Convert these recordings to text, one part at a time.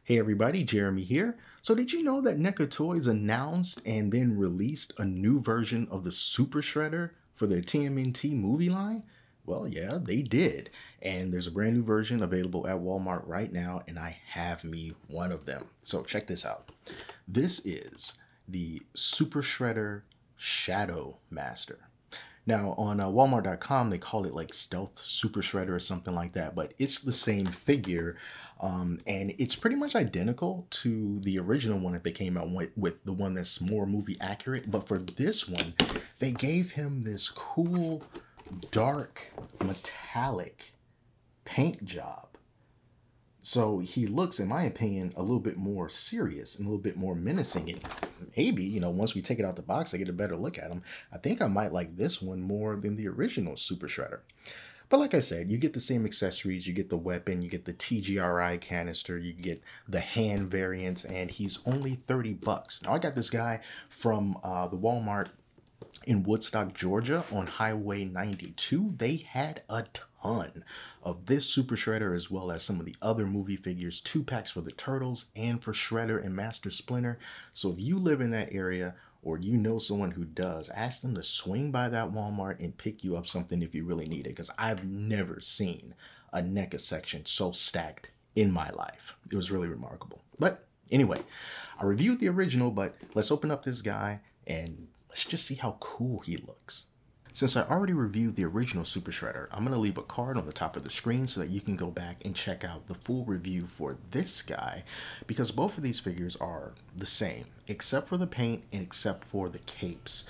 Hey everybody, Jeremy here. So did you know that NECA Toys announced and then released a new version of the Super Shredder for their TMNT movie line? Well, yeah, they did. And there's a brand new version available at Walmart right now, and I have me one of them. So check this out. This is the Super Shredder Shadow Master. Now, on Walmart.com, they call it like Stealth Super Shredder or something like that, but it's the same figure, and it's pretty much identical to the original one that they came out with the one that's more movie accurate. But for this one, they gave him this cool, dark, metallic paint job. So he looks, in my opinion, a little bit more serious and a little bit more menacing. And maybe, once we take it out the box, I get a better look at him. I think I might like this one more than the original Super Shredder. But like I said, you get the same accessories. You get the weapon, you get the TGRI canister, you get the hand variants, and he's only 30 bucks. Now, I got this guy from the Walmart in Woodstock, Georgia on Highway 92. They had a ton of this Super Shredder as well as some of the other movie figures, 2-packs for the Turtles and for Shredder and Master Splinter. So if you live in that area or you know someone who does, ask them to swing by that Walmart and pick you up something if you really need it, because I've never seen a NECA section so stacked in my life. It was really remarkable. But anyway, I reviewed the original, but let's open up this guy and let's just see how cool he looks. Since I already reviewed the original Super Shredder, I'm going to leave a card on the top of the screen so that you can go back and check out the full review for this guy, because both of these figures are the same, except for the paint and except for the capes.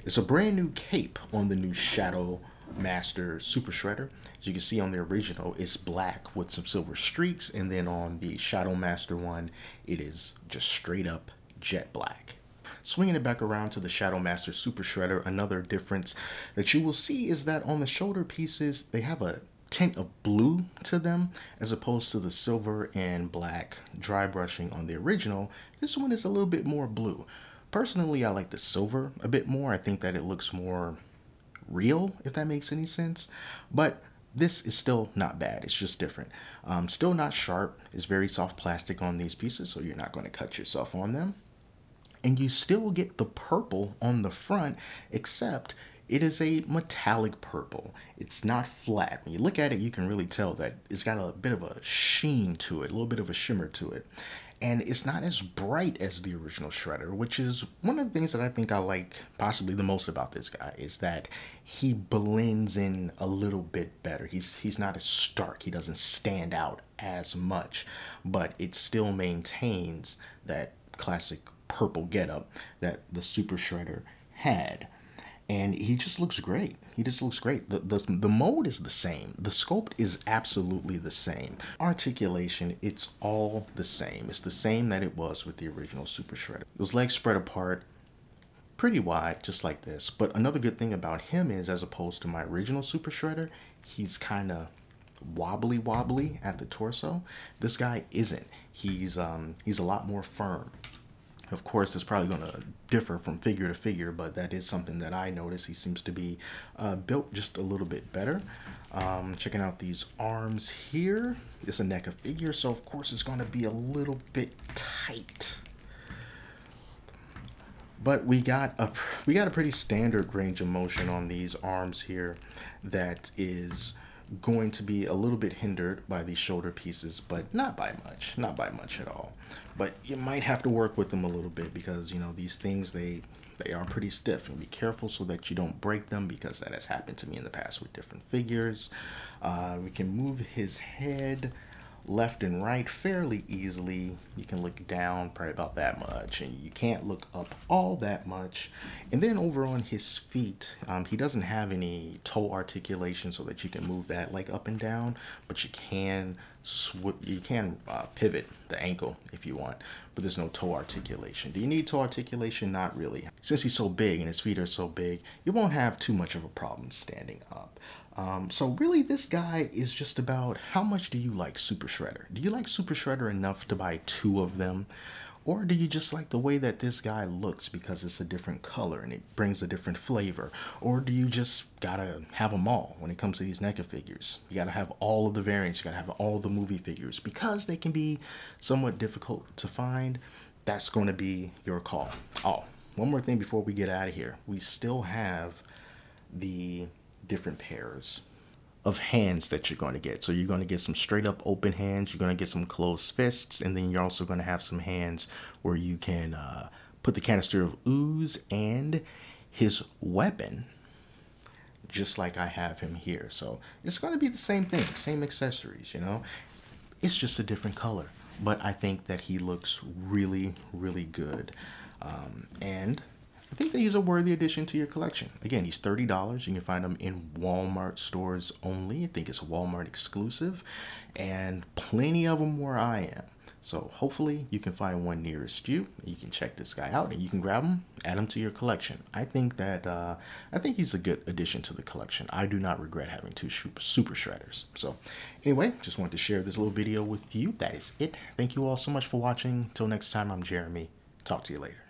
It's a brand new cape on the new Shadow Master Super Shredder. As you can see on the original, it's black with some silver streaks, and then on the Shadow Master one, it is just straight up jet black. Swinging it back around to the Shadow Master Super Shredder, another difference that you will see is that on the shoulder pieces, they have a tint of blue to them as opposed to the silver and black dry brushing on the original. This one is a little bit more blue. Personally, I like the silver a bit more. I think that it looks more real, if that makes any sense. But this is still not bad. It's just different. Still not sharp. It's very soft plastic on these pieces, so you're not going to cut yourself on them. And you still get the purple on the front, except it is a metallic purple. It's not flat. When you look at it, you can really tell that it's got a bit of a sheen to it, a little bit of a shimmer to it. And it's not as bright as the original Shredder, which is one of the things that I think I like possibly the most about this guy, is that he blends in a little bit better. He's not as stark. He doesn't stand out as much, but it still maintains that classic purple getup that the Super Shredder had. And he just looks great. He just looks great. The mold is the same. The sculpt is absolutely the same. Articulation, it's all the same. It's the same that it was with the original Super Shredder. Those legs spread apart pretty wide, just like this. But another good thing about him is, as opposed to my original Super Shredder, he's kind of wobbly at the torso. This guy isn't. He's a lot more firm. Of course, it's probably going to differ from figure to figure, but that is something that I notice. He seems to be built just a little bit better. Checking out these arms here. It's a NECA figure, so of course it's going to be a little bit tight. But we got a pretty standard range of motion on these arms here that is going to be a little bit hindered by these shoulder pieces, but not by much at all. But you might have to work with them a little bit, because these things, they are pretty stiff, and be careful so that you don't break them, because that has happened to me in the past with different figures. We can move his head left and right fairly easily. You can look down probably about that much, and you can't look up all that much. And then over on his feet, he doesn't have any toe articulation so that you can move that like up and down, but you can pivot the ankle if you want, but there's no toe articulation. Do you need toe articulation? Not really. Since he's so big and his feet are so big, you won't have too much of a problem standing up. So really, this guy is just about how much do you like Super Shredder? Do you like Super Shredder enough to buy 2 of them? Or do you just like the way that this guy looks because it's a different color and it brings a different flavor? Or do you just gotta have them all when it comes to these NECA figures? You gotta have all of the variants, you gotta have all the movie figures because they can be somewhat difficult to find. That's going to be your call. Oh, one more thing before we get out of here. We still have the different pairs of hands that you're going to get. So you're going to get some straight up open hands, you're going to get some closed fists, and then you're also going to have some hands where you can put the canister of ooze and his weapon, just like I have him here. So it's going to be the same thing, same accessories, you know. It's just a different color, but I think that he looks really, really good. And I think that he's a worthy addition to your collection. Again, he's $30. You can find him in Walmart stores only. I think it's Walmart exclusive, and plenty of them where I am. So hopefully you can find one nearest you. You can check this guy out and you can grab him, add him to your collection. I think that he's a good addition to the collection. I do not regret having two super shredders. So anyway, just wanted to share this little video with you. That is it. Thank you all so much for watching. Till next time, I'm Jeremy. Talk to you later.